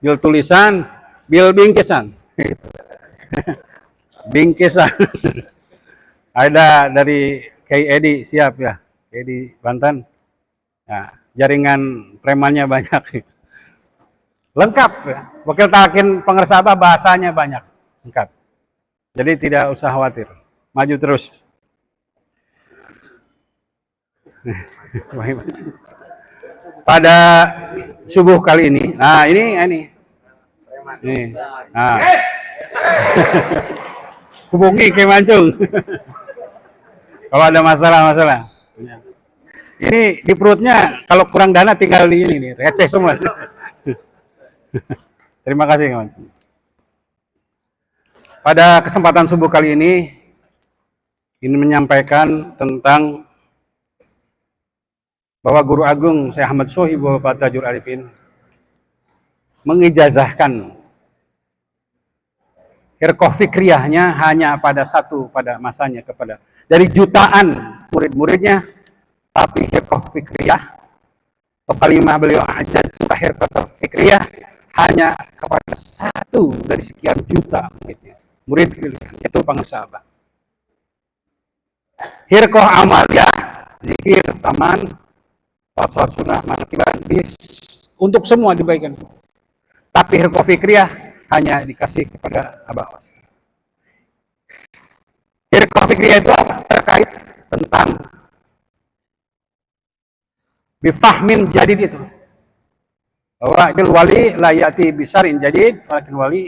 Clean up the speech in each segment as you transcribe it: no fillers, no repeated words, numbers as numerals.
bil tulisan, bil bingkisan. Bingkisan. Ada dari Kiai Edi, siap ya. Edi Banten. Nah, jaringan premannya banyak. Lengkap ya. Wakil talqin pengersabah bahasanya banyak. Lengkap. Jadi tidak usah khawatir. Maju terus. Pada subuh kali ini. Nah, ini. Nah. Hubungi Ki Mancung. Kalau ada masalah. Ini di perutnya kalau kurang dana tinggal di ini nih, receh semua. Terima kasih Ki Mancung. Pada kesempatan subuh kali ini menyampaikan tentang bahwa Guru Agung Syekh Ahmad Sohibul Fatajur Arifin mengijazahkan hirqah fikriyahnya hanya pada masanya kepada dari jutaan murid-muridnya, tapi hirqah fikriyah atau kalimah beliau ajaz hirqah fikriyah hanya kepada satu dari sekian juta murid pilihan, yaitu pengersabah. Hirqah amaliyah, zikir, taman, sholat sunnah, manakiban, untuk semua dibaikan. Tapi hirqah fikriyah hanya dikasih kepada Abah Awas. Hirqah fikriyah itu apa? Terkait tentang bifahmin jadid itu. Bahwa wali la ya'ti bisarin jadid, walakin wali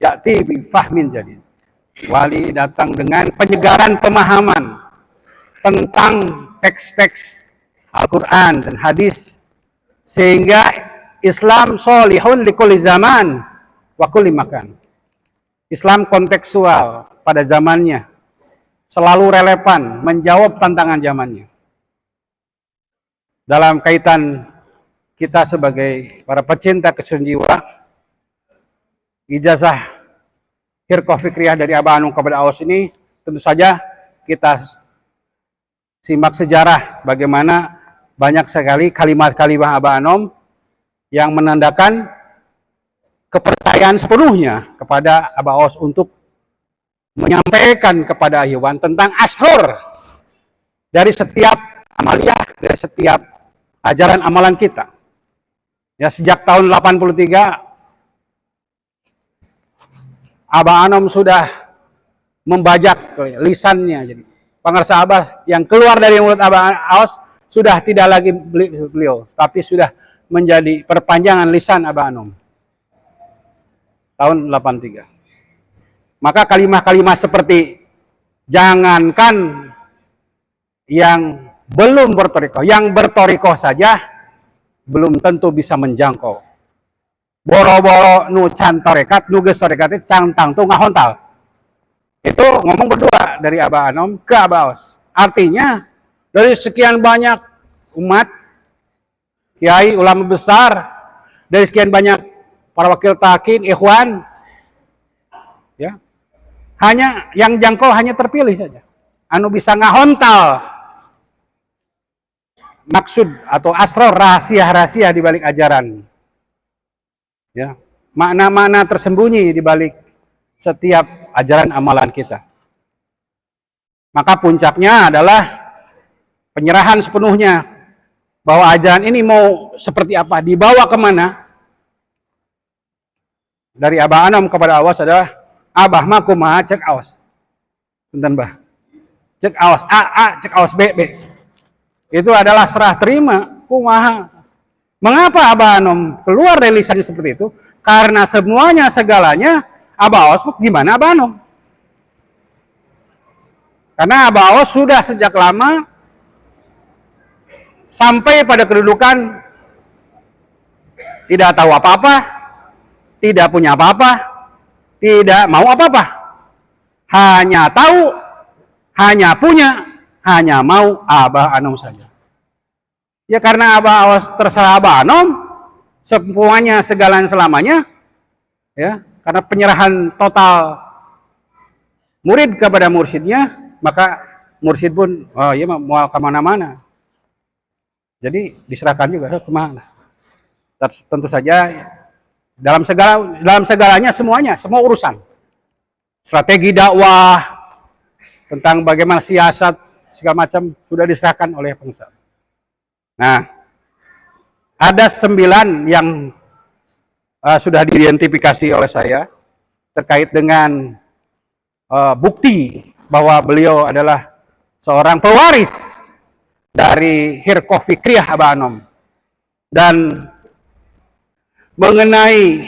ya'ti bifahmin jadid. Wali datang dengan penyegaran pemahaman tentang teks-teks Al-Quran dan hadis, sehingga Islam solihun likulli zaman wa kulli makan. Islam kontekstual pada zamannya, selalu relevan, menjawab tantangan zamannya. Dalam kaitan kita sebagai para pecinta kesucian jiwa, ijazah hirqah fikriyah dari Abah Anom kepada Awas ini tentu saja kita simak sejarah bagaimana banyak sekali kalimat-kalimat Abah Anom yang menandakan kepercayaan sepenuhnya kepada Abah Awas untuk menyampaikan kepada Ikhwan tentang asror dari setiap amaliyah, dari setiap ajaran amalan kita. Ya, sejak tahun 83 Abah Anom sudah membajak lisannya. Jadi pengersabah yang keluar dari mulut Abah Awas sudah tidak lagi beliau, tapi sudah menjadi perpanjangan lisan Abah Anom. Tahun 83. Maka kalimah-kalimah seperti jangankan yang belum bertorikoh, yang bertorikoh saja belum tentu bisa menjangkau. Boro-boro nu can torekat, nu geus torekat cantang tuh ngahontal. Itu ngomong berdua dari Abah Anom ke Abah Awas. Artinya dari sekian banyak umat, kiai, ulama besar, dari sekian banyak para wakil talqin, ikhwan, ya, hanya yang jangkau hanya terpilih saja. Anu bisa ngahontal maksud atau asrar rahasia-rahasia di balik ajaran. Ya, makna-makna tersembunyi di balik setiap ajaran amalan kita. Maka puncaknya adalah penyerahan sepenuhnya bahwa ajaran ini mau seperti apa, dibawa kemana. Dari Abah Anom kepada Awas adalah Abah mah kumaha cek Awas. Punten Bah. Cek Awas A, cek Awas B. Itu adalah serah terima kumaha. Mengapa Abah Anom keluar dari lisannya seperti itu? Karena semuanya, segalanya Abah Awas gimana Abah Anom? Karena Abah Awas sudah sejak lama sampai pada kedudukan tidak tahu apa-apa, tidak punya apa-apa, tidak mau apa-apa. Hanya tahu, hanya punya, hanya mau Abah Anom saja. Ya karena Abah Awas terserah Abah Anom, semuanya segala selamanya, ya karena penyerahan total murid kepada mursyidnya, maka mursyid pun ya mau kemana-mana. Jadi diserahkan juga kemana. Tentu saja dalam segalanya, semuanya, semua urusan. Strategi dakwah, tentang bagaimana siasat, segala macam, sudah diserahkan oleh pengusaha. Nah, ada 9 yang sudah diidentifikasi oleh saya, terkait dengan bukti bahwa beliau adalah seorang pewaris dari Hirqah Fikriyah Abah Anom. Dan mengenai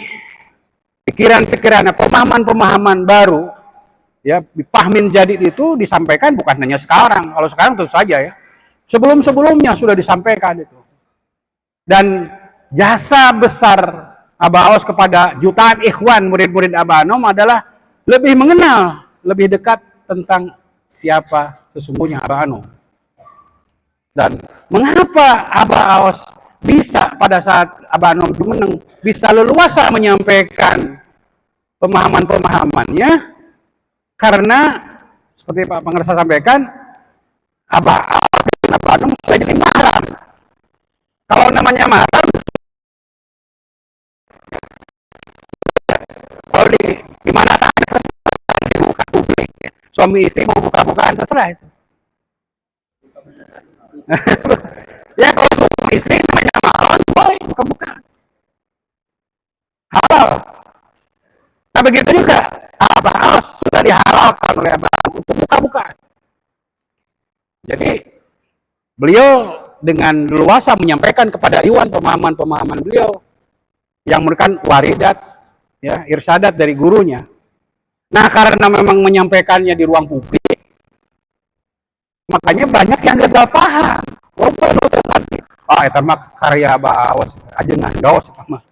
pikiran-pikiran, pemahaman-pemahaman baru, ya, Fahmin Jadid itu disampaikan bukan hanya sekarang. Kalau sekarang tentu saja ya, sebelum-sebelumnya sudah disampaikan itu. Dan jasa besar Abah Aos kepada jutaan ikhwan murid-murid Abah Anom adalah lebih mengenal, lebih dekat tentang siapa sesungguhnya Abah Anom. Dan mengapa Abah Aos bisa pada saat Abah Anom Jumeneng bisa leluasa menyampaikan pemahaman-pemahamannya, karena seperti Pak Pangersa sampaikan, Abah Aos dan Abah Anom sudah jadi mahram. Kalau namanya mahram, kalau di mana saja di muka publik, suami istri mau buka-bukaan terserah itu. Ya, kalau suami istri namanya mahram, boleh buka-buka. Halal. Nah, begitu juga Abah Aos sudah dihalalkan oleh Abah Anom untuk buka-buka. Jadi beliau dengan leluasa menyampaikan kepada Iwan pemahaman-pemahaman beliau yang merupakan waridat, ya, irsadat dari gurunya. Nah, karena memang menyampaikannya di ruang publik, makanya banyak yang gagal paham. Eta mah karya Abah Aos, ajengan gaos eta mah.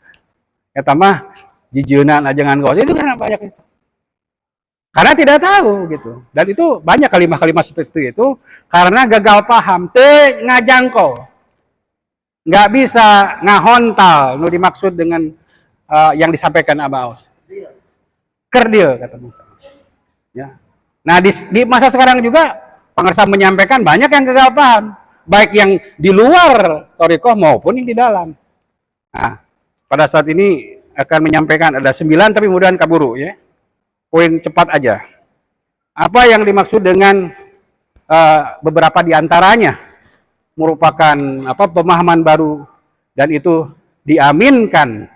Eta mah jijeunan ajengan gaos. Itu karena banyak itu. Karena tidak tahu gitu. Dan itu banyak kalimat-kalimat seperti itu karena gagal paham, teu ngajangkau. Nggak bisa ngahontal nu dimaksud dengan yang disampaikan Abah Aos. Kerdil kata Musa. Ya. Nah, di masa sekarang juga Pangersa menyampaikan banyak yang gagal paham, baik yang di luar thariqah maupun yang di dalam. Nah, pada saat ini akan menyampaikan ada 9 tapi mudah-mudahan kaburu ya. Poin cepat aja. Apa yang dimaksud dengan beberapa diantaranya merupakan pemahaman baru dan itu diaminkan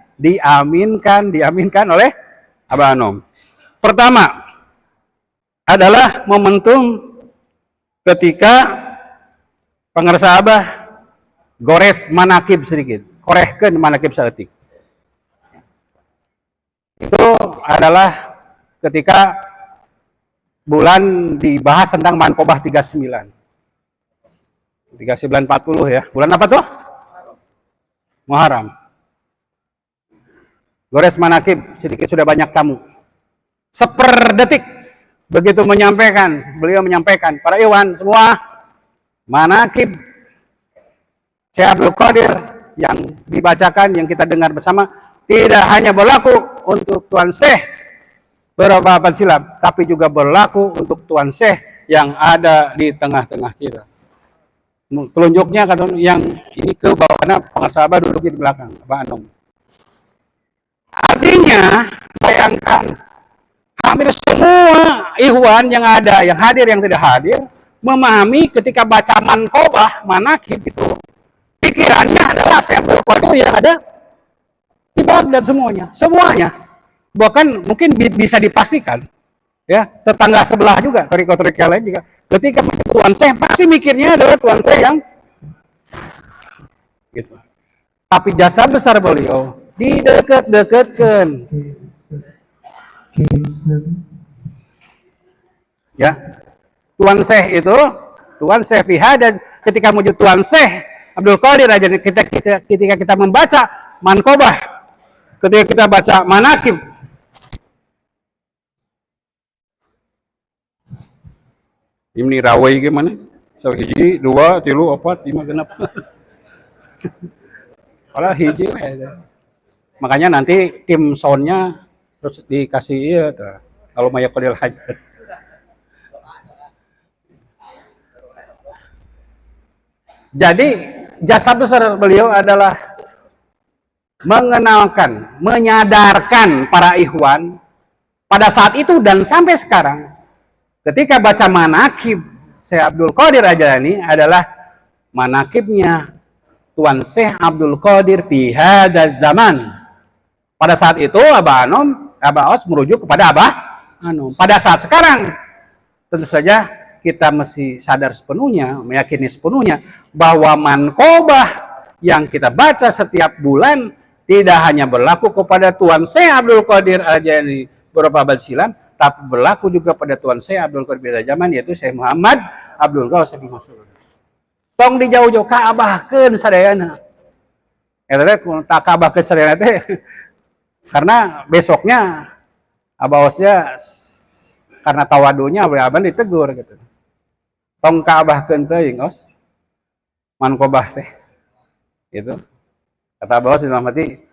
oleh Abah Anom. Pertama adalah momentum ketika Pangersa Abah gores manakib sedikit, korehkeun manakib saeutik. Itu adalah ketika bulan dibahas tentang Manqobah 39. 3940 ya. Bulan apa tuh? Muharram. Gores manakib sedikit sudah banyak tamu. Seperdetik begitu beliau menyampaikan para Iwan semua manakib Syekh Abdul Qadir yang dibacakan, yang kita dengar bersama tidak hanya berlaku untuk Tuan Syekh beberapa abad silam, tapi juga berlaku untuk Tuan Syekh yang ada di tengah-tengah kita. Telunjuknya kata yang ini ke bawahnya Pangersa Abah duduk di belakang Abah Anom. Artinya bayangkan hampir semua ikhwan yang ada, yang hadir, yang tidak hadir, memahami ketika baca Manqobah manakib itu pikirannya adalah saya berkuasa yang ada di Baghdad semuanya. Bahkan mungkin bisa dipastikan ya, tetangga sebelah juga thariqah-thariqah lain juga ketika Tuan Syekh pasti mikirnya adalah Tuan Syekh yang gitu. Tapi jasa besar beliau dideket-deketkan ya. Tuan Syekh itu Tuan Syekh Fihad, dan ketika menuju Tuan Syekh Abdul Qadir aja ketika kita membaca Manqobah, ketika kita baca manakib, ini rawai gimana? So, 1, 2, 3, 4, 5, 6. Kalau hiji makanya nanti tim soundnya terus dikasih ya, kalau Maya Kodil Hajar. Jadi jasa besar beliau adalah mengenalkan, menyadarkan para ikhwan pada saat itu dan sampai sekarang ketika baca manakib Syekh Abdul Qadir Al-Jailani adalah manakibnya Tuan Syekh Abdul Qadir fi hadaz zaman. Pada saat itu Abah Aos merujuk kepada Abah Anom. Pada saat sekarang tentu saja kita mesti sadar sepenuhnya, meyakini sepenuhnya bahwa manqobah yang kita baca setiap bulan tidak hanya berlaku kepada Tuan Syekh Abdul Qadir Al-Jailani beberapa abad silam, tapi berlaku juga pada Tuan Syekh Abdul Qadir zaman, yaitu Syekh Muhammad Abdul Ghaus bin Mas'ud. Tong di jauh-jauh kaabahkeun sadayana. Eta teh tak kaabahkeun sadayana teh karena besoknya Abaosnya karena tawadunya abah ditegur gitu. Tong kaabahkeun teuing os manqobah teh. Gitu. Kata Abah dalam hati,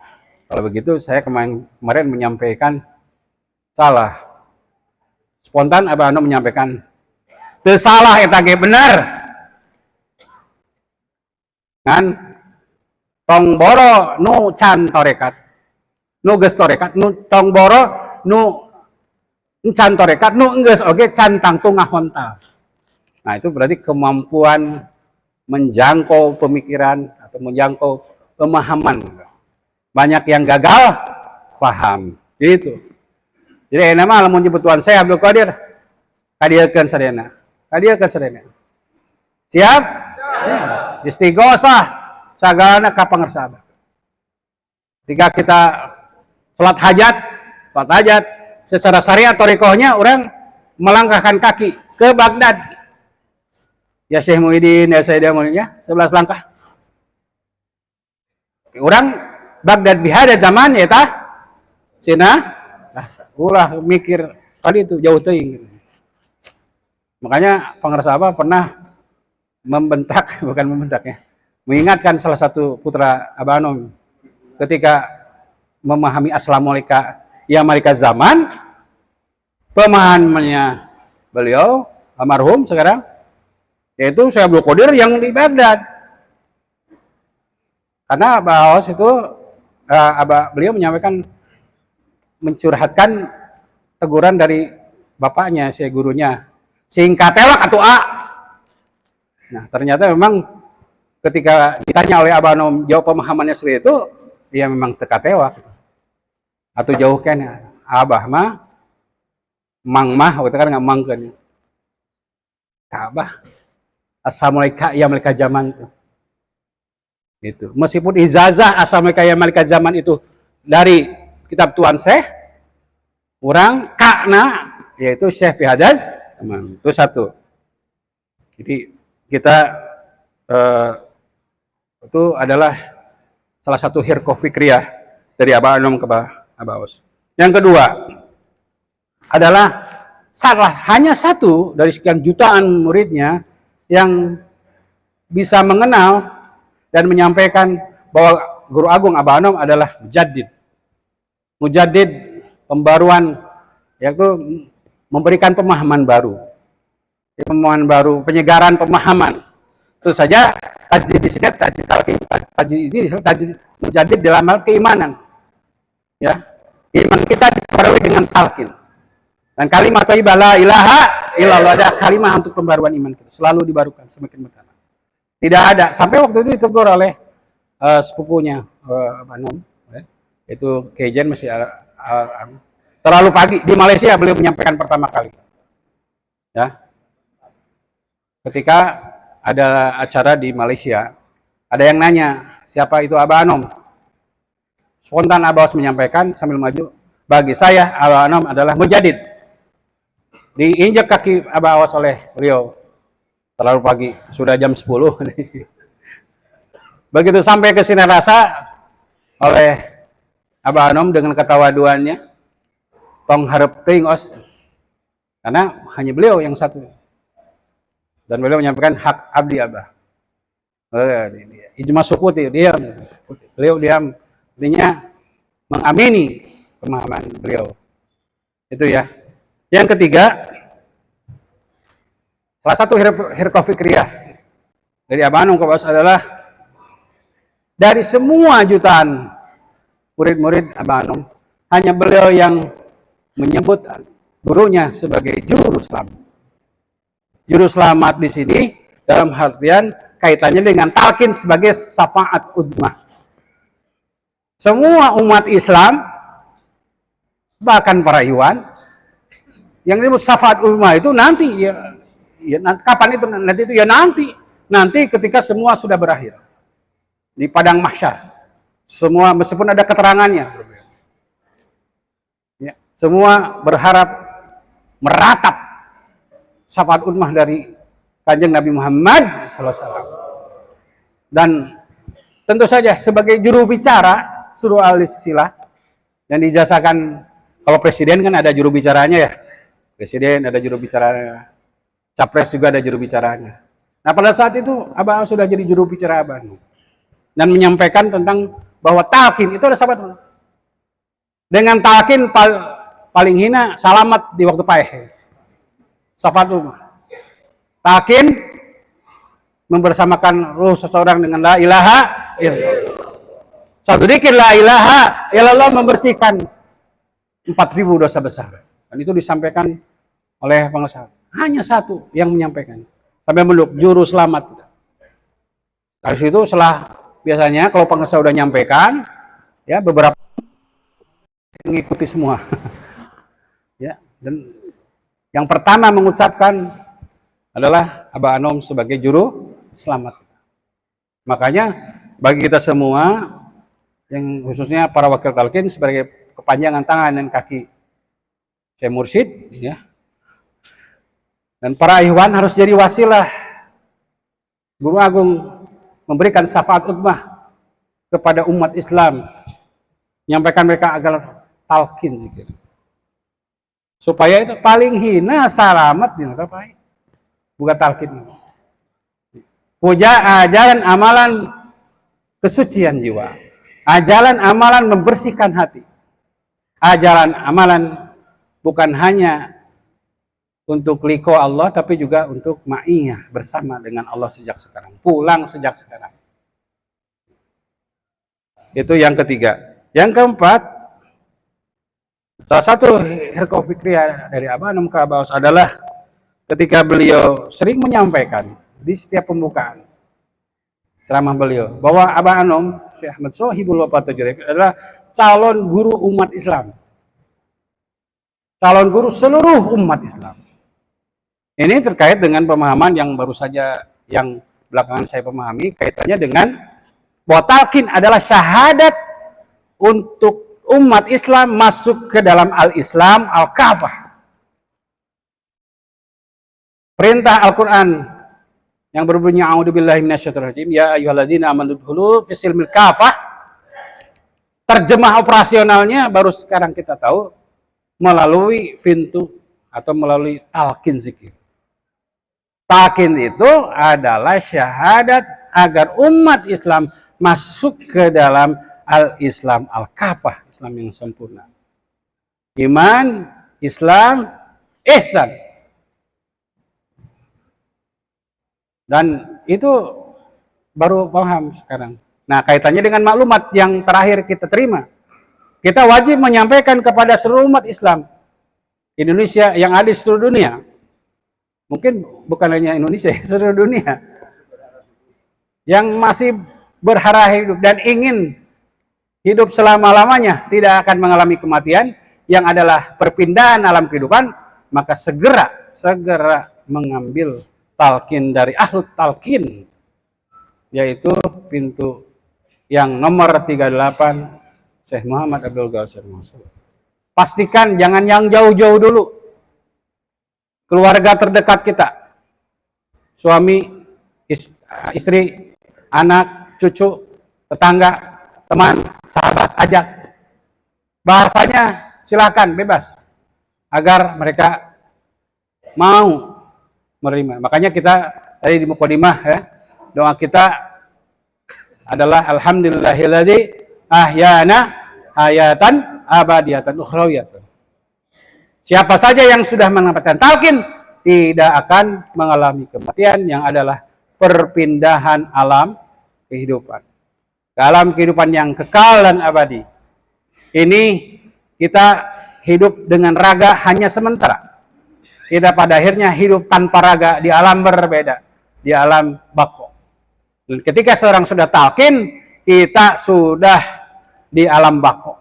kalau begitu saya kemarin menyampaikan salah. Spontan Abah Anom menyampaikan, teu salah eta ge bener. Kan tong boro nu can torekat. Nu geus torekat, nu tong boro nu can torekat, nu geus oge can tangtung ngahontal. Nah, itu berarti kemampuan menjangkau pemikiran atau menjangkau pemahaman. Banyak yang gagal paham. Gitu. Jadi enak mah lamun nyebut Tuan Syekh Abdul Qadir kadiekeun sadayana. Kadiekeun sadayana. Siap? Ya. Istighosah sagalana ka pangarsa Abah. Ketika kita salat hajat secara syariat thariqahnya orang melangkahkan kaki ke Baghdad. Ya Syekh Muhyiddin, ya Sayyidah Muhyiddin, 11 langkah. Orang Baghdad bihada zaman ya tah Cina ulah mikir kali itu jauh teuing. Makanya pangarsa Abah pernah membentak, bukan membentak ya, mengingatkan salah satu putra Abah Anom ketika memahami Assalamualaikum ya mereka zaman, pemahamannya beliau almarhum sekarang yaitu Syekh Abdul Qadir yang di Baghdad. Karena Abah Aos itu beliau menyampaikan, mencurhatkan teguran dari bapaknya, si gurunya, singkat telak atau A. Nah, ternyata memang ketika ditanya oleh Abah Anom jawab pemahamannya seperti itu, dia memang teka tewak. Atau jauh kan Abah mah mang mah kita kan nggak mangkeun. Abah Assalamualaikum ya mereka zaman itu. Gitu. Meskipun ijazah Assalamualaikum ya mereka zaman itu dari kitab Tuan Syekh, orang kakna yaitu Syekh fi hadaz itu satu. Jadi kita itu adalah salah satu hirqah fikriyah dari Abah Anom ke Abah Aos. Yang kedua adalah hanya satu dari sekian jutaan muridnya yang bisa mengenal dan menyampaikan bahwa Guru Agung Abah Anom adalah mujaddid pembaruan, yaitu memberikan pemahaman baru, penyegaran pemahaman. Itu saja tajdid di sini, tajdid mujaddid dalam hal keimanan. Ya, iman kita diperbarui dengan talqin. Dan kalimat thayyibah la ilaha illallah, ada kalimat untuk pembaruan iman kita, selalu dibarukan semakin bertambah. Tidak ada sampai waktu itu ditegur oleh sepupunya Abah Anom, itu Kejen masih terlalu pagi di Malaysia beliau menyampaikan pertama kali. Ya, ketika ada acara di Malaysia, ada yang nanya siapa itu Abah Anom. Spontan Abah Aos menyampaikan sambil maju, bagi saya Abah Anom adalah mujaddid. Diinjak kaki Abah Aos oleh beliau terlalu pagi, sudah jam 10. Begitu sampai ke Sinar Rasa oleh Abah Anom dengan ketawaduannya, tong harap teuing os, karena hanya beliau yang satu. Dan beliau menyampaikan hak abdi Abah. Ijma sukuti, beliau diam, artinya mengamini pemahaman beliau. Itu ya. Yang ketiga, salah satu hirqah fikriyah dari Abah Anom ke Abah Aos adalah dari semua jutaan murid-murid Abah Anom. Hanya beliau yang menyebut gurunya sebagai juru selamat. Juru selamat di sini dalam artian kaitannya dengan talqin sebagai syafaat ummah. Semua umat Islam, bahkan para Iwan, yang disebut syafaat ummah itu nanti kapan itu nanti itu ya nanti ketika semua sudah berakhir di padang mahsyar. Semua meskipun ada keterangannya, ya, semua berharap meratap syafaat ummah dari Kanjeng Nabi Muhammad SAW. Dan tentu saja sebagai juru bicara seluruh ahli silsilah yang dijasakan, kalau presiden kan ada juru bicaranya ya. Presiden ada juru bicaranya. Capres juga ada juru bicaranya. Nah, pada saat itu Abah sudah jadi juru bicara Abah dan menyampaikan tentang bahwa talqin itu ada sahabat. Dengan talqin paling hina salamat di waktu paeh. Syafaat ummah. Talqin membersamakan ruh seseorang dengan la ilaha illallah. Satu dikir la ilaha illallah membersihkan 4.000 dosa besar. Dan itu disampaikan oleh pengusaha. Hanya satu yang menyampaikan. Sampai meluk juru selamat kita. Dari situ setelah biasanya kalau pengusaha sudah nyampaikan, ya beberapa mengikuti semua. Ya, dan yang pertama mengucapkan adalah Abah Anom sebagai juru selamat. Makanya bagi kita semua, yang khususnya para wakil talqin sebagai kepanjangan tangan dan kaki Syekh Mursyid, ya, dan para ikhwan harus jadi wasilah Guru Agung memberikan syafaat ummah kepada umat Islam, menyampaikan mereka agar talqin zikir, supaya itu paling hina salamat di neraka paeh, bukan talqin. Puja ajaran amalan kesucian jiwa, ajaran amalan membersihkan hati, ajaran amalan bukan hanya untuk liko Allah, tapi juga untuk ma'iyah bersama dengan Allah sejak sekarang, pulang sejak sekarang. Itu yang ketiga. Yang keempat, salah satu hirqah fikriyah dari Abah Anom ke Abah Aus adalah ketika beliau sering menyampaikan di setiap pembukaan ceramah beliau bahwa Abah Anom, Syekh Ahmad Sohibul Wafa Tajrid adalah calon guru umat Islam. Calon guru seluruh umat Islam. Ini terkait dengan pemahaman yang baru saja yang belakangan saya pahami, kaitannya dengan bahwa talqin adalah syahadat untuk umat Islam masuk ke dalam al-Islam al-kafah. Perintah Al-Quran yang berbunyi a'udzubillahi minasyaitonir rajim, ya ayyuhalladzina amanu dkhulu fis-silmil kafah. Terjemah operasionalnya baru sekarang kita tahu melalui pintu atau melalui talqin zikir. Talqin itu adalah syahadat agar umat Islam masuk ke dalam al-Islam al-kafah, Islam yang sempurna. Iman, Islam, ihsan. Dan itu baru paham sekarang. Nah, kaitannya dengan maklumat yang terakhir kita terima. Kita wajib menyampaikan kepada seluruh umat Islam Indonesia yang ada di seluruh dunia. Mungkin bukan hanya Indonesia, seluruh dunia. Yang masih berharap hidup dan ingin hidup selama-lamanya, tidak akan mengalami kematian, yang adalah perpindahan alam kehidupan, maka segera mengambil talqin dari ahlu talqin, yaitu pintu yang nomor 38, Syekh Muhammad Abdul Ghasir Masud. Pastikan jangan yang jauh-jauh dulu. Keluarga terdekat kita, suami, istri, anak, cucu, tetangga, teman, sahabat, ajak. Bahasanya silakan bebas agar mereka mau menerima. Makanya kita tadi di mukadimah ya, doa kita adalah alhamdulillahilladzi ahyana hayatan abadiyatan ukhrawiyatan. Siapa saja yang sudah mendapatkan talqin tidak akan mengalami kematian, yang adalah perpindahan alam kehidupan ke alam kehidupan yang kekal dan abadi. Ini kita hidup dengan raga hanya sementara. Kita pada akhirnya hidup tanpa raga di alam berbeda, di alam bako. Dan ketika seorang sudah talqin, kita sudah di alam bako.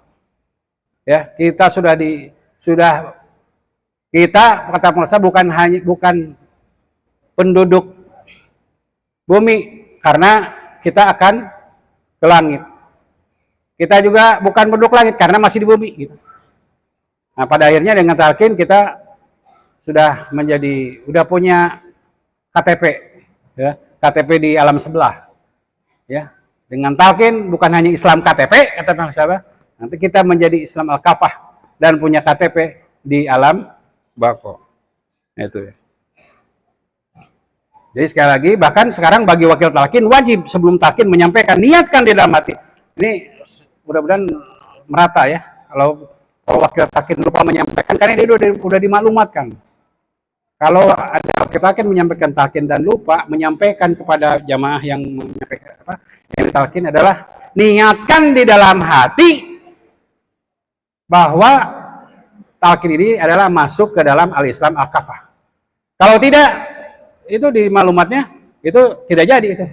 Ya, kita sudah kita kata penguasa bukan penduduk bumi, karena kita akan ke langit. Kita juga bukan penduduk langit karena masih di bumi gitu. Nah, pada akhirnya dengan talqin kita sudah punya KTP, ya, KTP di alam sebelah. Ya, dengan talqin bukan hanya Islam KTP, kata sahabat, nanti kita menjadi Islam al-kafah dan punya KTP di alam bako. Nah, itu ya. Jadi sekali lagi, bahkan sekarang bagi wakil talqin wajib sebelum talqin menyampaikan, niatkan di dalam hati. Ini mudah-mudahan merata ya. Kalau wakil talqin lupa menyampaikan, karena dia udah dimaklumatkan. Kalau ada wakil talqin menyampaikan talqin dan lupa menyampaikan kepada jamaah yang menyampaikan yang talqin adalah niatkan di dalam hati bahwa talqin ini adalah masuk ke dalam al-Islam al-kafah. Kalau tidak, itu di maklumatnya itu tidak jadi itu.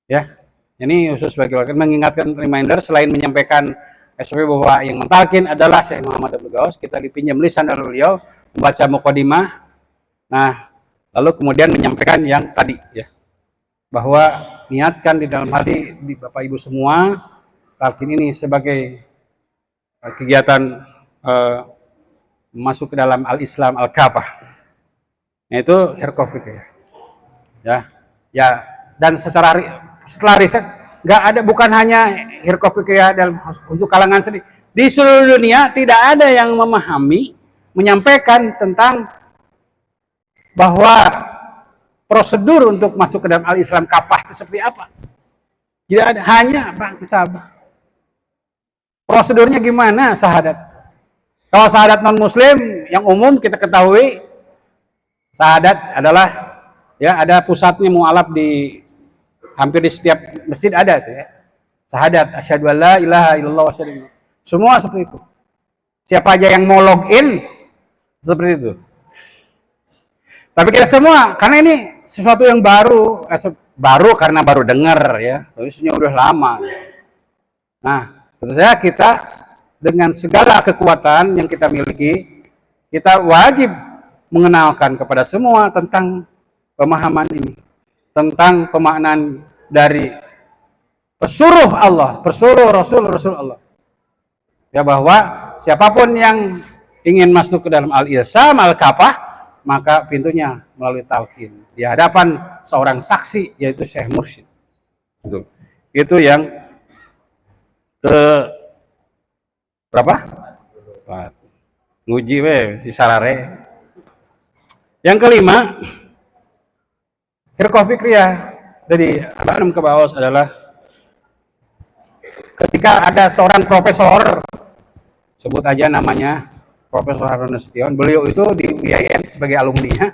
Ya. Ini khusus bagi wakil mengingatkan reminder, selain menyampaikan SOP bahwa yang mentalkin adalah Syekh Muhammad Abdul Ghaus, kita dipinjam lisan dari beliau, membaca mukadimah. Nah, lalu kemudian menyampaikan yang tadi ya. Bahwa niatkan di dalam hati di Bapak Ibu semua, talqin ini sebagai kegiatan masuk ke dalam al-Islam al-kafah. Nah, itu hirqofik ya. Ya, dan setelah riset nggak ada, bukan hanya hirqofikiyah dalam untuk kalangan sendiri, di seluruh dunia tidak ada yang memahami, menyampaikan tentang bahwa prosedur untuk masuk ke dalam al-Islam kafah itu seperti apa. Tidak ada, hanya Pak sahabat. Prosedurnya gimana syahadat? Kalau syahadat non muslim yang umum kita ketahui, syahadat adalah ya ada pusatnya mu'alaf di hampir di setiap masjid ada tuh ya. Syahadat, asyhadu an la ilaha illallah wa asyhadu. Semua seperti itu. Siapa aja yang mau login seperti itu. Tapi kita semua, karena ini sesuatu yang baru karena baru dengar ya. Terusnya udah lama. Nah, tentu saja kita dengan segala kekuatan yang kita miliki, kita wajib mengenalkan kepada semua tentang pemahaman ini, tentang pemaknaan dari pesuruh Allah, pesuruh Rasul Allah. Ya, bahwa siapapun yang ingin masuk ke dalam al-Islam al-kafah, maka pintunya melalui talqin di hadapan seorang saksi, yaitu Syekh Mursyid. Itu yang ke berapa? Nguji di sarare. Yang kelima, hirqofikriyah dari Abang ke bawah adalah ketika ada seorang profesor, sebut aja namanya Profesor Harun Nasution, beliau itu di UIN sebagai alumninya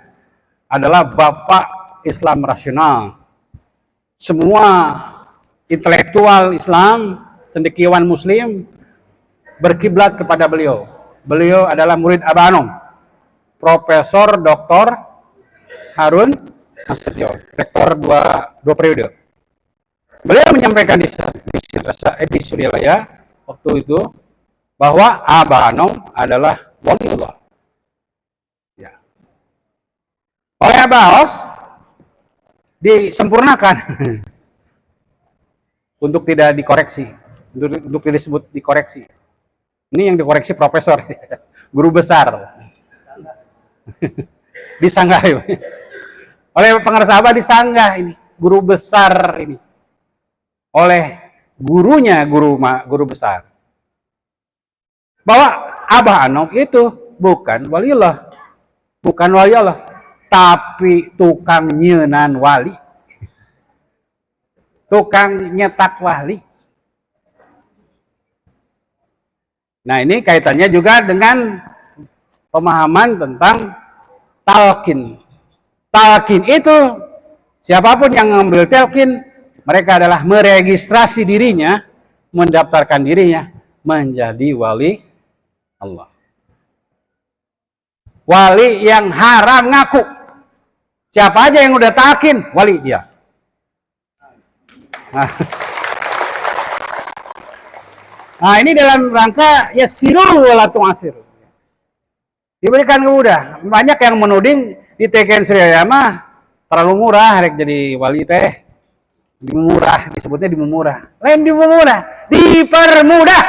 adalah Bapak Islam rasional. Semua intelektual Islam, cendekiawan Muslim berkiblat kepada beliau. Beliau adalah murid Abah Anom, Profesor Dr. Harun Nasution, rektor dua periode. Beliau menyampaikan di Suryalaya waktu itu bahwa Abah Anom adalah waliullah. Ya. Oleh Abah Aos disempurnakan untuk tidak dikoreksi, untuk tidak disebut dikoreksi. Ini yang dikoreksi profesor, guru besar. Disanggah oleh pengarsa Abah, disanggah ini guru besar ini oleh gurunya, guru besar, bahwa Abah Anom itu bukan waliullah, tapi tukang nyenan wali, tukang nyetak wali. Nah, ini kaitannya juga dengan pemahaman tentang talqin. Talqin itu siapapun yang mengambil talqin, mereka adalah meregistrasi dirinya, mendaftarkan dirinya menjadi wali Allah. Wali yang haram ngaku. Siapa aja yang udah talqin, wali dia. Nah, ini dalam rangka yassiru wala tu'assir. Diberikan mudah. Banyak yang menuding di TKN Surya mah terlalu murah rek jadi wali teh. Dimurah, disebutnya dimurah. Lain dimurah, dipermudah.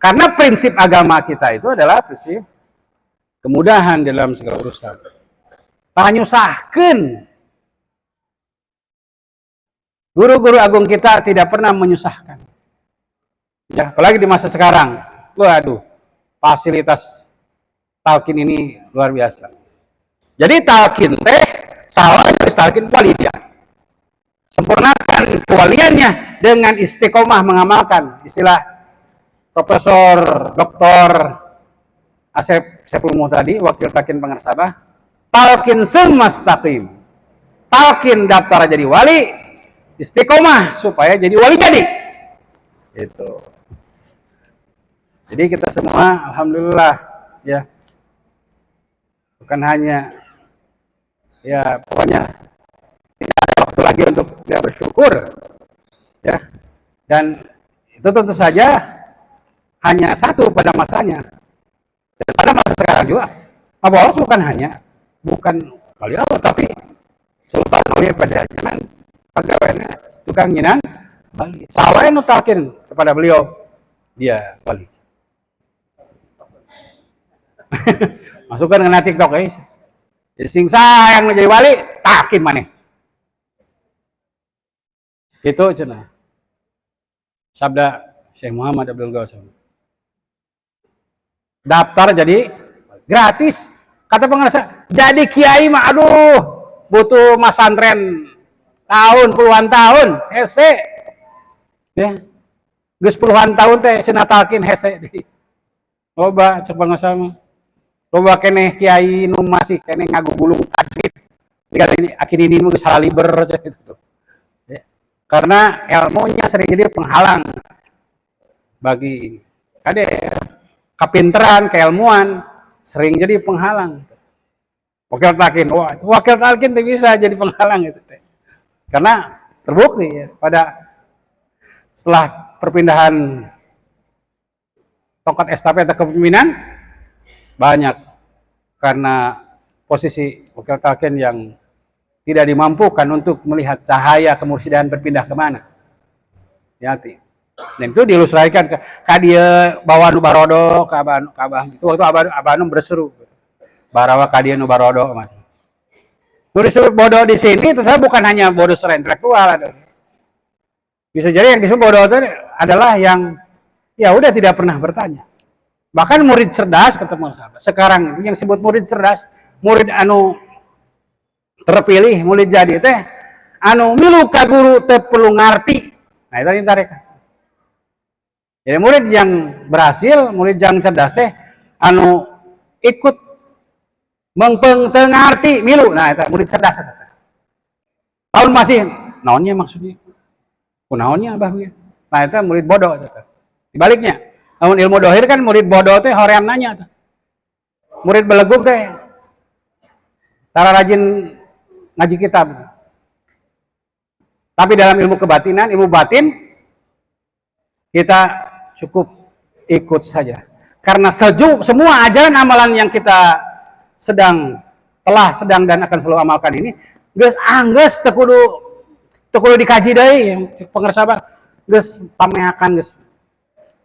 Karena prinsip agama kita itu adalah prinsip kemudahan dalam segala urusan. Tak nyusahkan. Guru-guru agung kita tidak pernah menyusahkan. Ya, apalagi di masa sekarang. Waduh, fasilitas talqin ini luar biasa. Jadi talqin teh salah dari talqin wali dia. Sempurnakan kewaliannya dengan istiqomah mengamalkan istilah Profesor Dr. Asep Sepuluh tadi, wakil talqin Pangarsabah, talqin sumastaqim. Talqin daftar jadi wali, istiqomah supaya jadi wali jadi. Itu. Jadi kita semua alhamdulillah ya. Bukan hanya ya pokoknya tidak ada waktu lagi untuk ya, bersyukur ya. Dan itu tentu saja hanya satu pada masanya. Dan pada masa sekarang juga Abu Awas bukan wali Allah tapi sultan wali pada zaman pegawainya tukang nyinan wali. Sawai nu talqin kepada beliau dia wali. Masukkan dengan TikTok guys. Sing sayang menjadi wali talqin maneh. Itu cenah. Sabda Syekh Muhammad Abdul Ghawwas. Daftar jadi gratis. Kata pengarsa, jadi kiai mah aduh butuh masantren puluhan tahun hese. Ya. Geus puluhan tahun teh cenah talqin hese. Loba cek pengarsa mah. Loba keneh kiai nu masih keneh ngagugulung tajwid. Ini akhir ini mah geus halaliber gitu. Ya. Karena ilmunya sering jadi penghalang bagi kade kapinteran, keilmuan sering jadi penghalang. Wakil talqin itu bisa jadi penghalang itu. Karena terbukti ya, pada setelah perpindahan tongkat estafet kepemimpinan banyak karena posisi wakil talqin yang tidak dimampukan untuk melihat cahaya kemursidan berpindah kemana. Hati. Dan itu diilustrasikan ke dia bawa nu barodo ke abah itu waktu abah nu berseru barawa ka dia nu barodo mas. Nu disebut bodoh di sini itu saya bukan hanya bodoh secara intelektual ada. Bisa jadi yang disebut bodoh itu adalah yang ya udah tidak pernah bertanya. Bahkan murid cerdas ketemu sahabat. Sekarang yang disebut murid cerdas, murid anu terpilih, murid jadi teh anu milu ka guru teu perlu ngarti. Nah itu ditarik. Jadi murid yang berhasil, murid yang cerdas teh anu ikut mengpengerti milu. Nah, itu murid cerdas. Tahun masih naonnya maksudnya? Kunaonnya abah bieu. Nah, itu murid bodoh itu. Dibaliknya, namun ilmu dohir kan murid bodoh teh hoream nanya tuh. Murid beleguk teh cara rajin ngaji kitab. Tapi dalam ilmu kebatinan, ilmu batin kita cukup ikut saja. Karena semua ajaran amalan yang kita sedang dan akan selalu amalkan ini, geus anggeus teu kudu dikaji deui pengersabah, geus pamehakan geus.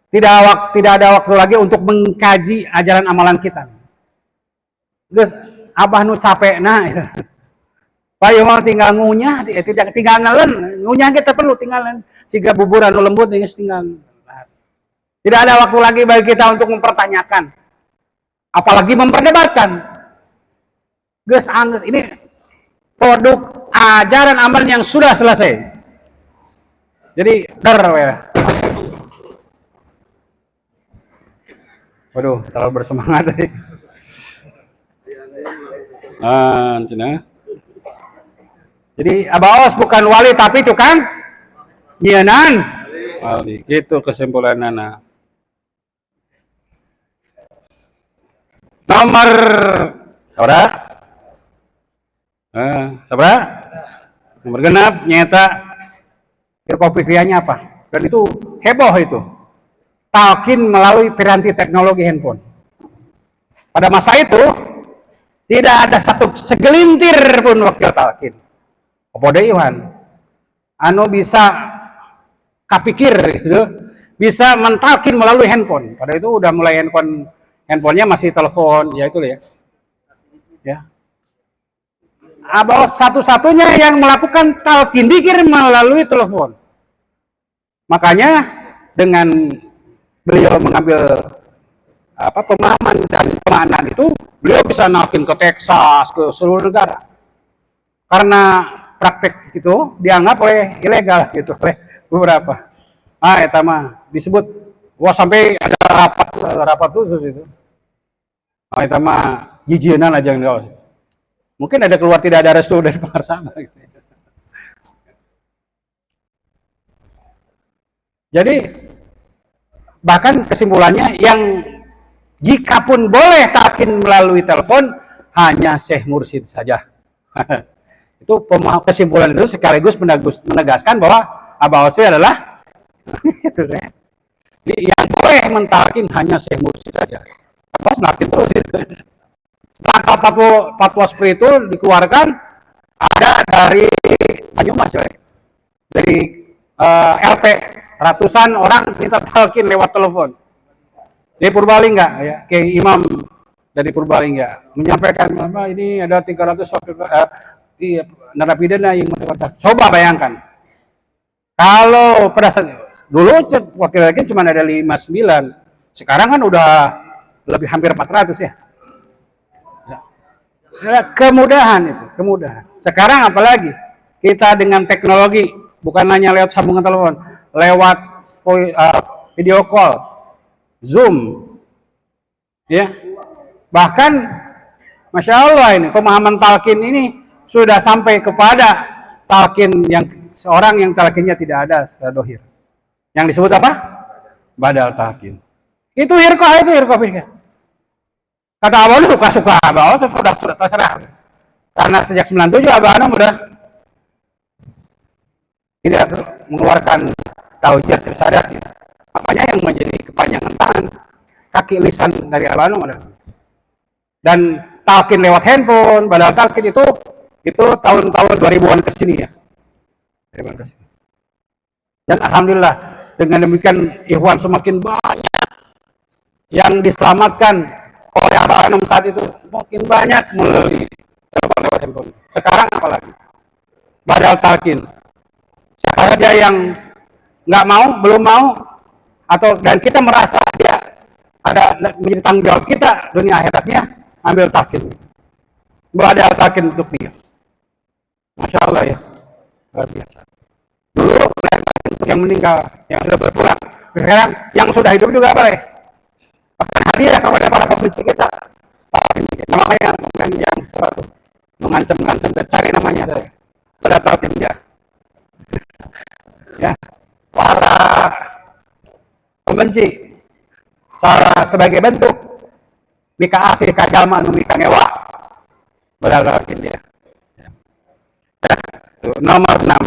Tidak ada waktu lagi untuk mengkaji ajaran amalan kita. Geus abah nu capekna payu mah tinggal ngunyah, tidak tinggal ngalen, ngunyah kita perlu tinggalan. Siga buburan nu lembut geus tinggal. Tidak ada waktu lagi bagi kita untuk mempertanyakan, apalagi memperdebatkan. Geus anggeus ini produk ajaran amal yang sudah selesai. Jadi waduh, terlalu bersemangat tadi. Jadi Abah Awas bukan wali tapi tukang nyieunan. Aldi. Itu kesimpulan Nana. Nomor sabra? Sabra? Nomor genap nyata kopi krianya apa? Dan itu heboh itu. Talkin melalui piranti teknologi handphone. Pada masa itu tidak ada satu segelintir pun wakil talkin. Opoda Iwan, anu bisa kapikir gitu, bisa mentalkin melalui handphone. Pada itu udah mulai handphonenya masih telepon, ya itu ya. Abah satu-satunya yang melakukan talkin dikir melalui telepon. Makanya dengan beliau mengambil pemahaman dan pemahaman itu, beliau bisa nalkin ke Texas, ke seluruh negara. Karena praktek itu dianggap oleh ilegal gitu oleh beberapa. Eta mah disebut sampai ada rapat khusus itu. Eta mah jijienan aja yang mungkin ada keluar tidak ada restu dari pengarsana gitu. Jadi bahkan kesimpulannya yang jikapun boleh talkin melalui telepon hanya Syekh Mursyid saja. Itu kesimpulan itu sekaligus menegaskan bahwa Abah Osy adalah itu ya. Yang boleh mentalkin hanya Syekh Mursyid saja. Apa semakin terus itu. Setelah fatwa seperti itu dikeluarkan ada dari Banyumas ya. Dari LP ratusan orang minta talkin lewat telepon. Di Purbalingga ya, Kiai Imam dari Purbalingga menyampaikan bahwa ini ada 300 narapidana yang coba bayangkan. Kalau pada saat dulu wakil rakyat cuma ada 59, sekarang kan udah lebih hampir 400 ya. Kemudahan itu, kemudahan. Sekarang apalagi kita dengan teknologi bukan hanya lewat sambungan telepon, lewat video call, Zoom, ya. Bahkan, masya Allah ini pemahaman talkin ini sudah sampai kepada talkin yang seorang yang talkinnya tidak ada secara dohir. Yang disebut apa? Badal talkin. Itu hirqah. Kata Abah lu suka-suka Abah sudah terserah. Karena sejak 97 Abah Anam udah tidak mengeluarkan tauhid tersadat. Makanya yang menjadi kepanjangan tangan kaki lisan dari Abah Anam ada. Dan talkin lewat handphone, badal talkin itu tahun-tahun 2000-an ke sini ya. Dan alhamdulillah dengan demikian ikhwan semakin banyak yang diselamatkan oleh Abah Anam saat itu, makin banyak melalui telepon lewat handphone. Sekarang apalagi badal talkin. Siapa saja yang nggak mau, belum mau, dan kita merasa dia ada menjadi tanggung jawab kita dunia akhiratnya, ambil talkin. Badal talkin untuk dia. Masya Allah ya, luar biasa. Dulu untuk yang meninggal, yang sudah berpulang. Sekarang yang sudah hidup juga boleh. Bahkan hadiah kepada para pembenci kita. Namanya yang suatu mengancam-ngancam, cari namanya saya. Pada talkin dia. Ya, para pembenci sebagai bentuk mika asih kajalma nu mika ngewa. Pada talkin dia. Tuh, nomor 6.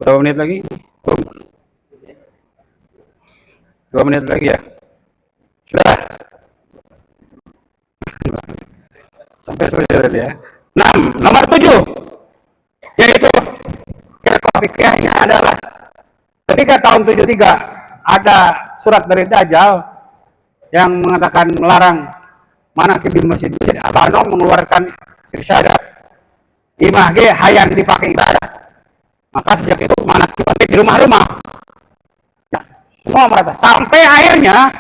Berapa menit lagi? 2 menit lagi ya. Sudah. Sampai selesai ya. 6. Nomor 7. Yaitu fikihnya adalah ketika tahun 73 ada surat dari Dajjal yang mengatakan melarang manaqib di masjid-masjid. Abah Anam mengeluarkan irsyadat imah ge hayang dipakai ibadah. Maka sejak itu manaqib di rumah-rumah. Ya, semua merata. Sampai akhirnya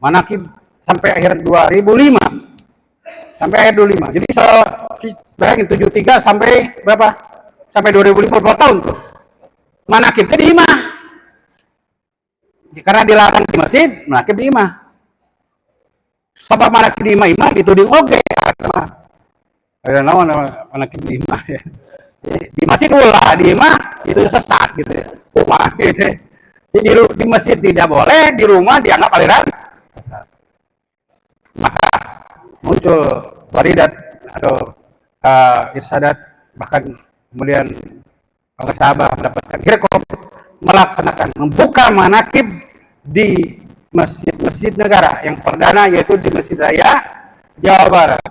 manaqib sampai akhir 2005. Sampai akhir 2005. Jadi bayangin 73 sampai berapa? Sampai 2005 berapa tahun tuh. Manaqib di imah. Karena dilarang di masjid, manaqib di imah. Sebab manaqib di imah dituding oke. Ada naon manaqib di imah ya. Di masjid ulah, di mah itu sesat gitu ya. Rumah gitu. Jadi di masjid tidak boleh, di rumah dianggap aliran sesat. Maka muncul waridat atau irsadat, bahkan kemudian para sahabat mendapatkan hikmah melaksanakan membuka manakib di masjid-masjid negara. Yang perdana yaitu di Masjid Raya Jawa Barat.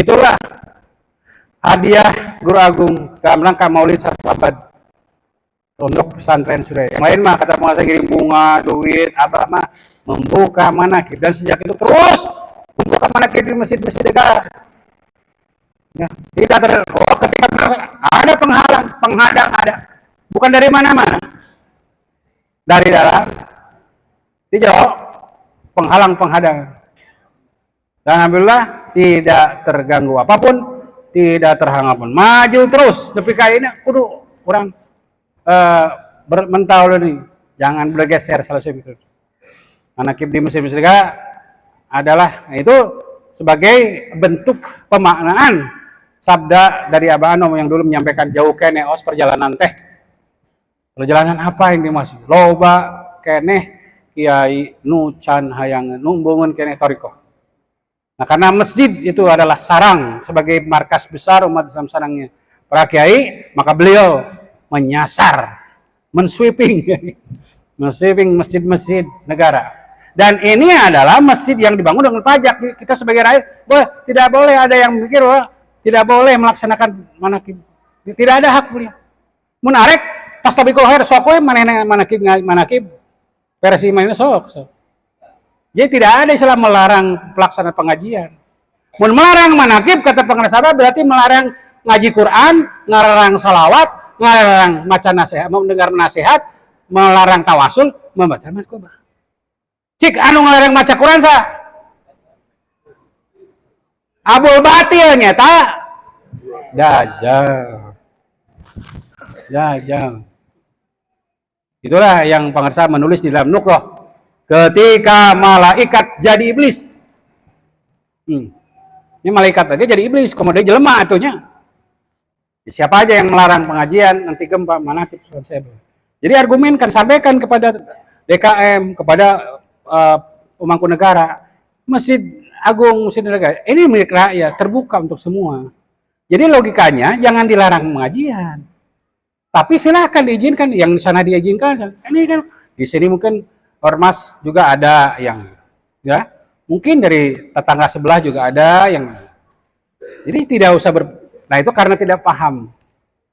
Itulah hadiah Guru Agung dalam rangka Maulid 1 abad untuk pesantren Surya. Yang lain mah kata penguasa kirim bunga, duit, apa mah membuka manakib, dan sejak itu terus membuka manakib di masjid-masjid negara. Ya, tidak ketika ada penghalang, penghadang ada, bukan dari mana-mana, dari dalam, dijawab penghalang penghadang, dan alhamdulillah tidak terganggu apapun, tidak terhalang pun, maju terus. Tapi kayak ini kudu kurang bermental ini, jangan bergeser selesai itu. Manakib di masjid-masjid negara adalah itu sebagai bentuk pemaknaan sabda dari Abah Anom yang dulu menyampaikan jauh kene os perjalanan teh. Perjalanan apa yang dimaksud? Loba kene kiai nu can hayang numbungun kene toriko. Nah, karena masjid itu adalah sarang sebagai markas besar umat Islam sarangnya para kiai, maka beliau menyasar, mensweeping masjid-masjid negara. Dan ini adalah masjid yang dibangun dengan pajak. Kita sebagai rakyat, tidak boleh ada yang mikir bahwa tidak boleh melaksanakan manakib. Tidak ada hak beliau. Menarik pas tabikul khair sok we manakib versi mainnya sok. Jadi tidak ada istilah melarang pelaksanaan pengajian. Mun melarang manakib kata pengarang sahabat berarti melarang ngaji Quran, melarang salawat, melarang maca nasihat, mendengar nasihat, melarang tawasul, membaca manakib. Cik anu melarang maca Quran sa Abul Batil nyata Dajjal. Itulah yang pengarsa menulis di dalam Nuqrah. Ketika malaikat jadi iblis. Ini malaikat aja jadi iblis, kemudian jelema atunya. Siapa aja yang melarang pengajian nanti gempa manakib saya. Jadi argumen kan sampaikan kepada DKM, kepada pemangku negara, Masjid Agung Masjid Negara ini milik rakyat, terbuka untuk semua. Jadi logikanya jangan dilarang pengajian, tapi silahkan diizinkan. Yang di sana diizinkan. Ini kan di sini mungkin ormas juga ada yang, ya mungkin dari tetangga sebelah juga ada yang. Jadi tidak usah nah itu karena tidak paham,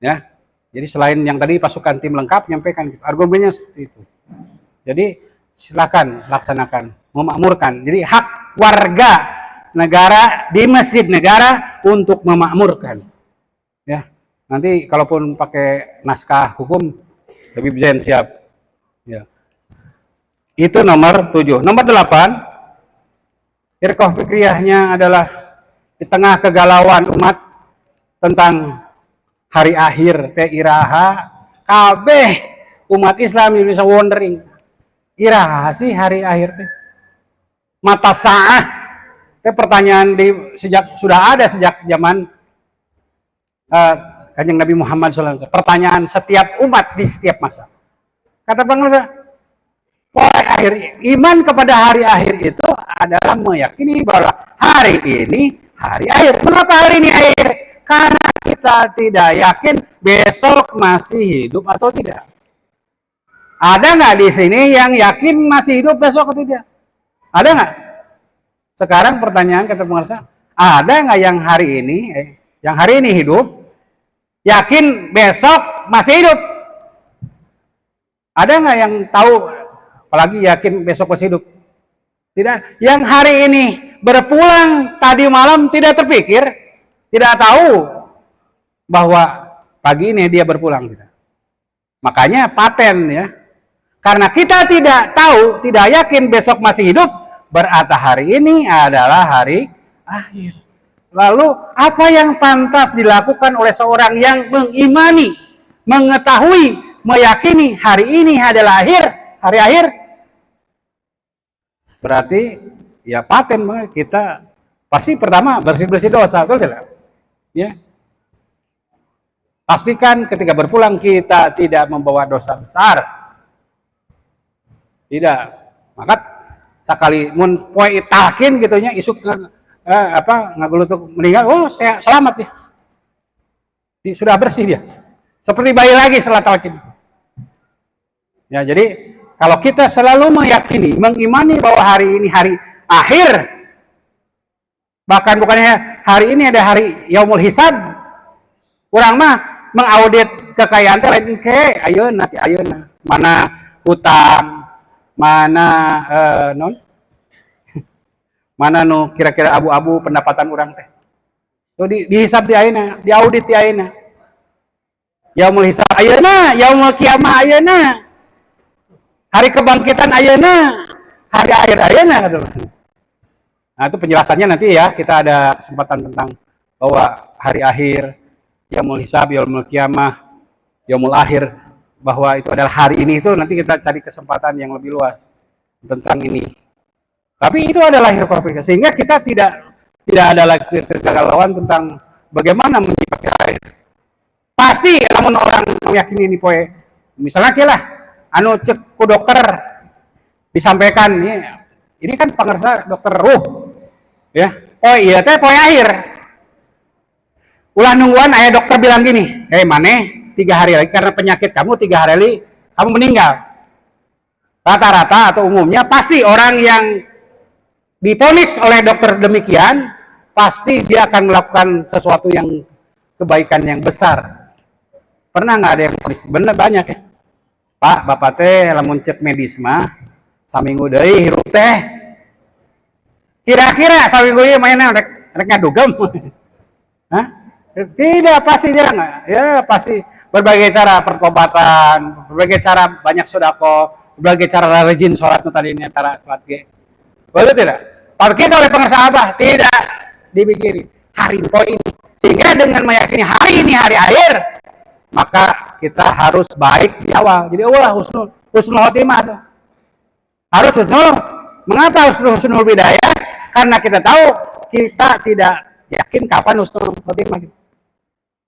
ya. Jadi selain yang tadi pasukan tim lengkap nyampaikan argumennya seperti itu. Jadi silakan laksanakan, memakmurkan. Jadi hak warga negara di masjid negara untuk memakmurkan. Ya, nanti kalaupun pakai naskah hukum lebih zen siap. Ya. Itu nomor 7. Nomor 8, firqah fikriyahnya adalah di tengah kegalauan umat tentang hari akhir teh iraha kabeh umat Islam bisa wondering. Iraha sih hari akhir teh. Mata sa'ah teh pertanyaan sudah ada sejak zaman Kanjeng Nabi Muhammad SAW. Pertanyaan setiap umat di setiap masa. Kata pengarsa, iman kepada hari akhir itu adalah meyakini bahwa hari ini hari akhir. Kenapa hari ini akhir? Karena kita tidak yakin besok masih hidup atau tidak. Ada nggak di sini yang yakin masih hidup besok atau tidak? Ada nggak? Sekarang pertanyaan kata pengarsa, ada nggak yang hari ini hidup, yakin besok masih hidup? Ada nggak yang tahu, apalagi yakin besok masih hidup? Tidak. Yang hari ini berpulang tadi malam tidak terpikir, tidak tahu bahwa pagi ini dia berpulang. Makanya paten ya. Karena kita tidak tahu, tidak yakin besok masih hidup, berarti hari ini adalah hari akhir. Lalu apa yang pantas dilakukan oleh seorang yang mengimani, mengetahui, meyakini hari ini adalah hari akhir? Berarti ya paten kita pasti pertama bersih-bersih dosa, betul tidak? Ya. Pastikan ketika berpulang kita tidak membawa dosa besar. Tidak. Maka sekali mun poe italkin gitunya isuk ngagelutuk meninggal, oh saya selamat dia. Sudah bersih dia. Seperti bayi lagi setelah talkin. Ya, jadi kalau kita selalu meyakini, mengimani bahwa hari ini hari akhir, bahkan bukannya hari ini ada hari yaumul hisab, kurang mah mengaudit kekayaan teh lain ke ayeuna mana hutang, mana mana nu kira-kira abu-abu pendapatan orang teh. Tuh dihisab di ayeuna, diaudit di ayeuna. Yaumul hisab ayeuna, yaumul kiamah ayeuna. Hari kebangkitan ayeuna, hari akhir ayeuna kata. Nah, itu penjelasannya nanti ya, kita ada kesempatan tentang bahwa hari akhir, yaumul hisab, yaumul kiamah, yaumul akhir, bahwa itu adalah hari ini, itu nanti kita cari kesempatan yang lebih luas tentang ini. Tapi itu adalah lahir konflik, sehingga kita tidak ada lagi kegalauan tentang bagaimana menyikapi akhir. Pasti namun orang meyakini ini poe, misalnya kilah anu cek ku dokter disampaikan ini kan pangersa dokter ruh ya, oh iya teh poe akhir ulah nungguan ayah dokter bilang gini, maneh 3 hari lagi karena penyakit kamu 3 hari lagi kamu meninggal. Rata-rata atau umumnya pasti orang yang diponis oleh dokter demikian pasti dia akan melakukan sesuatu yang kebaikan yang besar. Pernah nggak ada yang ponis? Bener banyak ya. Pak, bapak teh lamun cek medis mah saminggu deui hirup teh. Kira-kira saminggu ieu mainnya rek ngadugem. Hah? Tidak, pasti dia nggak. Ya pasti berbagai cara pertobatan, berbagai cara banyak sedekah, berbagai cara rajin sholat nu tadi antara sholat ge. Betul tidak? Kalau kita oleh pengersa Abah tidak dipikirin hari poin ini. Sehingga dengan meyakini hari ini hari akhir, maka kita harus baik di awal. Jadi husnul khotimah tuh. Harus husnul. Mengapa husnul bidayah? Karena kita tahu kita tidak yakin kapan husnul khotimah.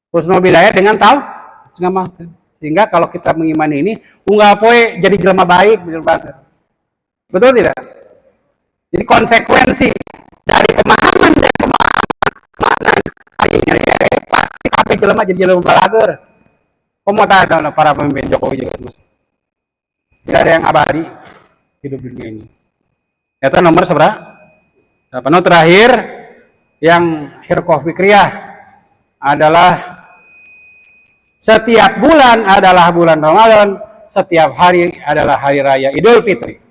Husnul bidayah dengan tahu. Sehingga kalau kita mengimani ini, unggal poe jadi jelema baik, betul tidak? Jadi konsekuensi dari pemahaman pasti kabeh jelema jadi jelema balager. Komoda para pemimpin Jokowi juga mas. Tidak ada yang abadi hidup dunia ini. Itu nomor seberapa? Nomor terakhir yang hirqah fikriyah adalah setiap bulan adalah bulan Ramadan, setiap hari adalah hari raya Idul Fitri.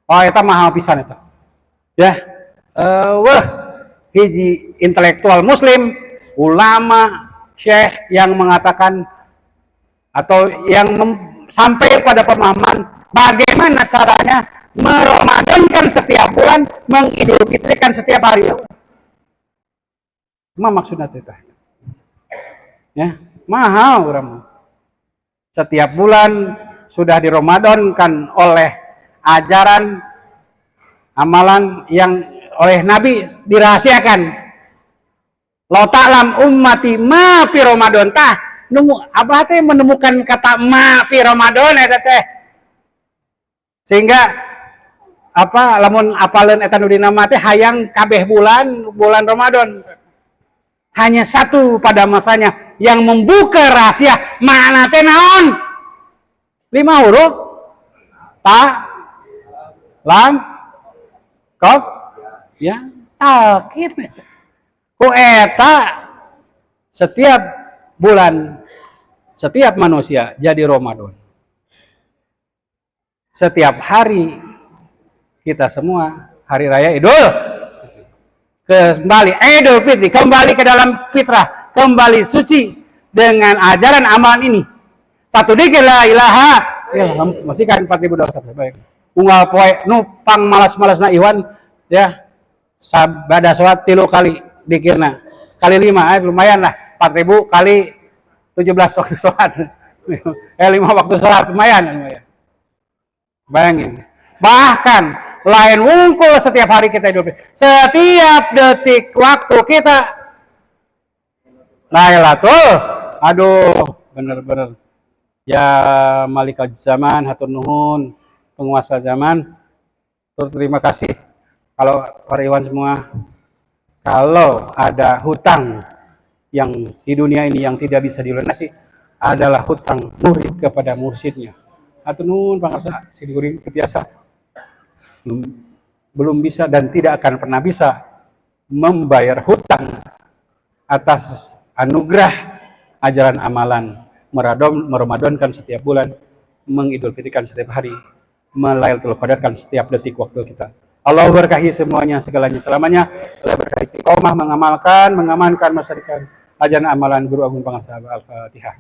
Oh, itu mahal pisan itu. Ya, hiji intelektual Muslim, ulama, syekh yang mengatakan atau yang sampai pada pemahaman bagaimana caranya meramadankan setiap bulan, mengidul fitrikan setiap hari. Apa maksudnya itu? Ya, mahal orang. Setiap bulan sudah diramadankan oleh ajaran amalan yang oleh Nabi dirahasiakan. Lo ta'lam ummati ma fi Ramadan tah Abah teh menemukan kata ma fi Ramadan eta teh. Sehingga lamun apaleun eta nu dina mah teh hayang kabeh bulan Ramadan. Hanya satu pada masanya yang membuka rahasia mana teh naon? 5 huruf. Ta, lam, kaf, ya, talqin. Ku eta setiap bulan, setiap manusia jadi Ramadan. Setiap hari kita semua hari raya Idul kembali Idul Fitri, kembali ke dalam fitrah, kembali suci dengan ajaran amalan ini. Satu dikir la ilaha masih kan 4.000 dosa baik. Unggal poe nu pang malas-malasna Iwan ya sabada sholat 3 kali dikirna kali 5 lumayan lah 4.000 kali 17 waktu sholat 5 waktu sholat lumayan. Bayangin, bahkan lain wungkul setiap hari kita hidup, setiap detik waktu kita Lailatul Aduh, bener-bener. Ya Malikal Zaman, hatur nuhun, penguasa zaman. Terima kasih. Kalau para Iwan semua, kalau ada hutang yang di dunia ini yang tidak bisa dilunasi, adalah hutang murid kepada mursyidnya. Hatur nuhun pangarsa Sidguri Ketiasa. Belum bisa dan tidak akan pernah bisa membayar hutang atas anugerah ajaran amalan, meramadankan setiap bulan, mengidulfitrikan setiap hari, melaylatul qadarkan setiap detik waktu kita. Allah berkahi semuanya, segalanya, selamanya. Allah berkahi istiqomah mengamalkan, mengamankan, melestarikan ajaran amalan Guru Agung Pangarsa. Al-Fatihah.